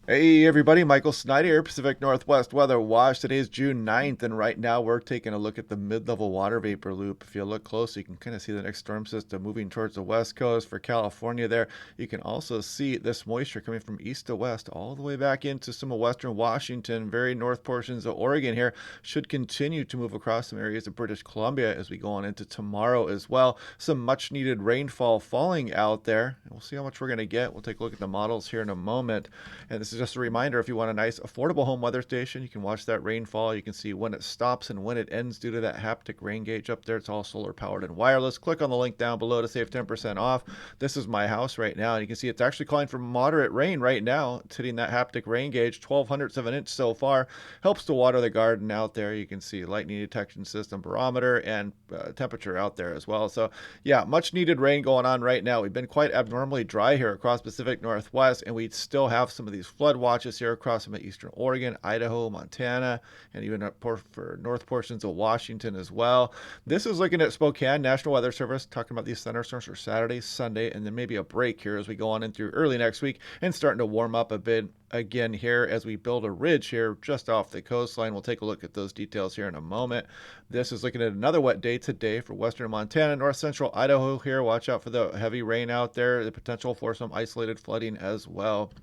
Hey everybody, Michael Snyder here, Pacific Northwest Weather Watch. Today is June 9th, and right now we're taking a look at the mid-level water vapor loop. If you look close, you can kind of see the next storm system moving towards the west coast for California there. You can also see this moisture coming from east to west all the way back into some of western Washington, very north portions of Oregon here. Should continue to move across some areas of British Columbia as we go on into tomorrow as well. Some much needed rainfall falling out there. We'll see how much we're going to get. We'll take a look at the models here in a moment. And this is just a reminder, if you want a nice, affordable home weather station, you can watch that rainfall. You can see when it stops and when it ends due to that haptic rain gauge up there. It's all solar powered and wireless. Click on the link down below to save 10% off. This is my house right now. And you can see it's actually calling for moderate rain right now. It's hitting that haptic rain gauge, 12/100ths of an inch so far. Helps to water the garden out there. You can see lightning detection system, barometer, and temperature out there as well. So, yeah, much needed rain going on right now. We've been quite abnormally dry here across Pacific Northwest, and we still have some of these flood watches here across some of eastern Oregon, Idaho, Montana, and even up for north portions of Washington as well. This is looking at Spokane National Weather Service, talking about these thunderstorms for Saturday, Sunday, and then maybe a break here as we go on in through early next week and starting to warm up a bit again here as we build a ridge here just off the coastline. We'll take a look at those details here in a moment. This is looking at another wet day today for western Montana, north central Idaho here. Watch out for the heavy rain out there, the potential for some isolated flooding as well.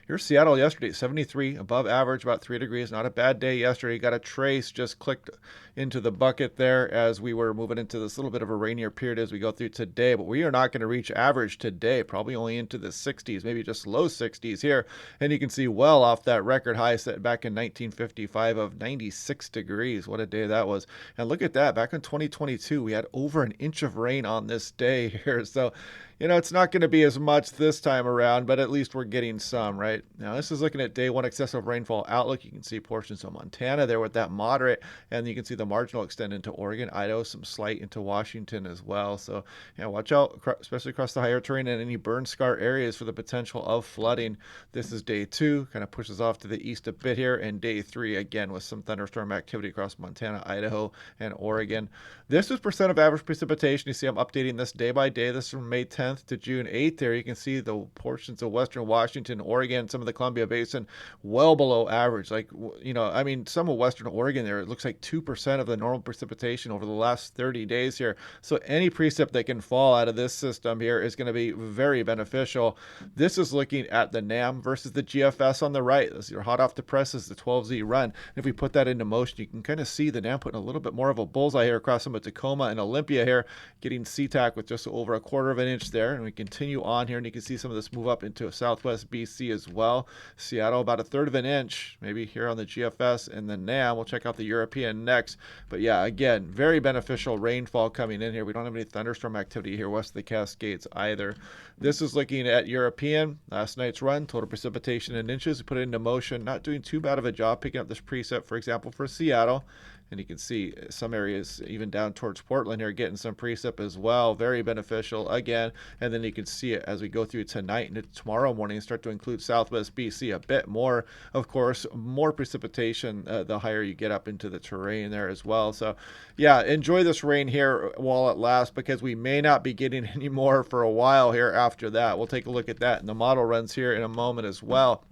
Here's Seattle yesterday, 73, above average, about 3 degrees. Not a bad day yesterday. Got a trace just clicked into the bucket there as we were moving into this little bit of a rainier period as we go through today. But we are not going to reach average today, probably only into the 60s, maybe just low 60s here. And you can see well off that record high set back in 1955 of 96 degrees. What a day that was. And look at that. Back in 2022, we had over an inch of rain on this day here. So, it's not going to be as much this time around, but at least we're getting some, right? Now, this is looking at day one excessive rainfall outlook. You can see portions of Montana there with that moderate, and you can see the marginal extend into Oregon, Idaho, some slight into Washington as well. So, watch out, especially across the higher terrain and any burn scar areas for the potential of flooding. This is day two, kind of pushes off to the east a bit here, and day three again with some thunderstorm activity across Montana, Idaho, and Oregon. This is percent of average precipitation. You see, I'm updating this day by day. This is from May 10th to June 8th. There you can see the portions of western Washington, Oregon, some of the Columbia Basin, well below average. Like, some of western Oregon there, it looks like 2% of the normal precipitation over the last 30 days here. So any precip that can fall out of this system here is going to be very beneficial. This is looking at the NAM versus the GFS on the right. This is your hot off the presses, the 12Z run. And if we put that into motion, you can kind of see the NAM putting a little bit more of a bullseye here across some of Tacoma and Olympia here, getting SeaTac with just over a quarter of an inch there. And we continue on here, and you can see some of this move up into southwest BC as well. Seattle, about a third of an inch, maybe here on the GFS and the NAM. We'll check out the European next. But yeah, again, very beneficial rainfall coming in here. We don't have any thunderstorm activity here west of the Cascades either. This is looking at European. Last night's run, total precipitation in inches. We put it into motion. Not doing too bad of a job picking up this preset, for example, for Seattle. And you can see some areas even down towards Portland here getting some precip as well. Very beneficial again. And then you can see it as we go through tonight and tomorrow morning, start to include southwest BC a bit more. Of course, more precipitation the higher you get up into the terrain there as well. So yeah, enjoy this rain here while it lasts, because we may not be getting any more for a while here after that. We'll take a look at that in the model runs here in a moment as well.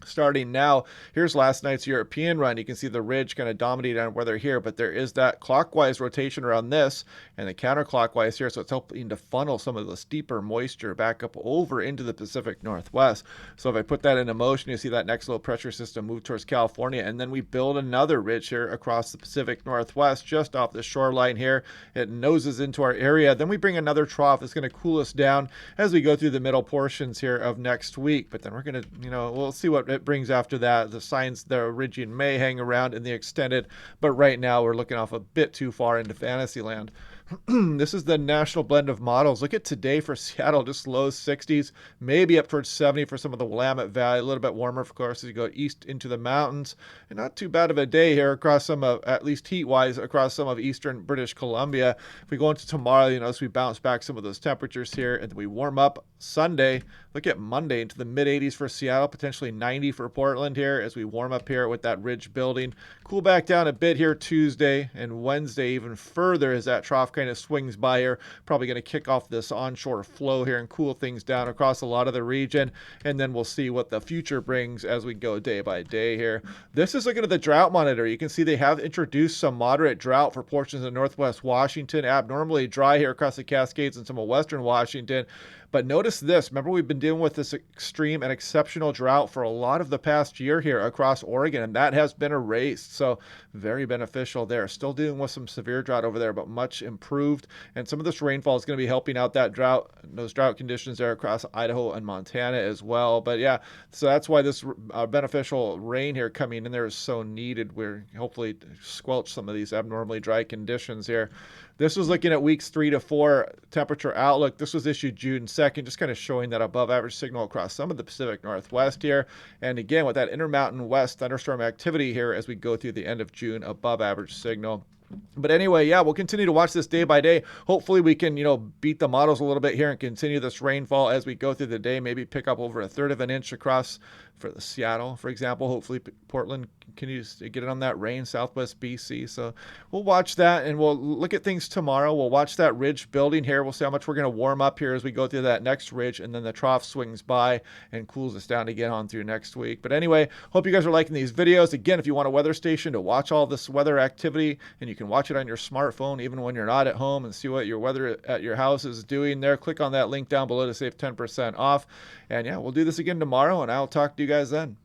Starting now, here's last night's European run. You can see the ridge kind of dominating on weather here, but there is that clockwise rotation around this and the counterclockwise here, so it's helping to funnel some of the steeper moisture back up over into the Pacific Northwest. So if I put that into motion, you see that next low pressure system move towards California, and then we build another ridge here across the Pacific Northwest just off the shoreline here. It noses into our area. Then we bring another trough that's going to cool us down as we go through the middle portions here of next week. But then we're going to, we'll see what it brings after that. The signs, the region may hang around in the extended, but right now we're looking off a bit too far into Fantasyland. This is the national blend of models. Look at today for Seattle, just low 60s, maybe up towards 70 for some of the Willamette Valley. A little bit warmer, of course, as you go east into the mountains. And not too bad of a day here across some of, at least heat-wise, across some of eastern British Columbia. If we go into tomorrow, as we bounce back some of those temperatures here and we warm up Sunday, look at Monday into the mid-80s for Seattle, potentially 90 for Portland here as we warm up here with that ridge building. Cool back down a bit here Tuesday and Wednesday even further as that trough trough kind of swings by here, probably going to kick off this onshore flow here and cool things down across a lot of the region. And then we'll see what the future brings as we go day by day here. This is looking at the drought monitor. You can see they have introduced some moderate drought for portions of northwest Washington, abnormally dry here across the Cascades and some of western Washington. But notice this. Remember, we've been dealing with this extreme and exceptional drought for a lot of the past year here across Oregon, and that has been erased. So very beneficial there. Still dealing with some severe drought over there, but much improved. And some of this rainfall is going to be helping out that drought, those drought conditions there across Idaho and Montana as well. But yeah, so that's why this beneficial rain here coming in there is so needed. We're hopefully squelch some of these abnormally dry conditions here. This was looking at weeks 3 to 4 temperature outlook. This was issued June 2nd, just kind of showing that above average signal across some of the Pacific Northwest here. And again, with that Intermountain West thunderstorm activity here as we go through the end of June, above average signal. But anyway, yeah, we'll continue to watch this day by day. Hopefully we can, beat the models a little bit here and continue this rainfall as we go through the day, maybe pick up over 1/3 of an inch across for the Seattle, for example. Hopefully Portland continues to get it on that rain, southwest BC. So we'll watch that, and we'll look at things tomorrow. We'll watch that ridge building here. We'll see how much we're going to warm up here as we go through that next ridge, and then the trough swings by and cools us down again on through next week. But anyway, hope you guys are liking these videos. Again, if you want a weather station to watch all this weather activity, and you can watch it on your smartphone even when you're not at home and see what your weather at your house is doing there, click on that link down below to save 10% off. And yeah, we'll do this again tomorrow, and I'll talk to you guys then.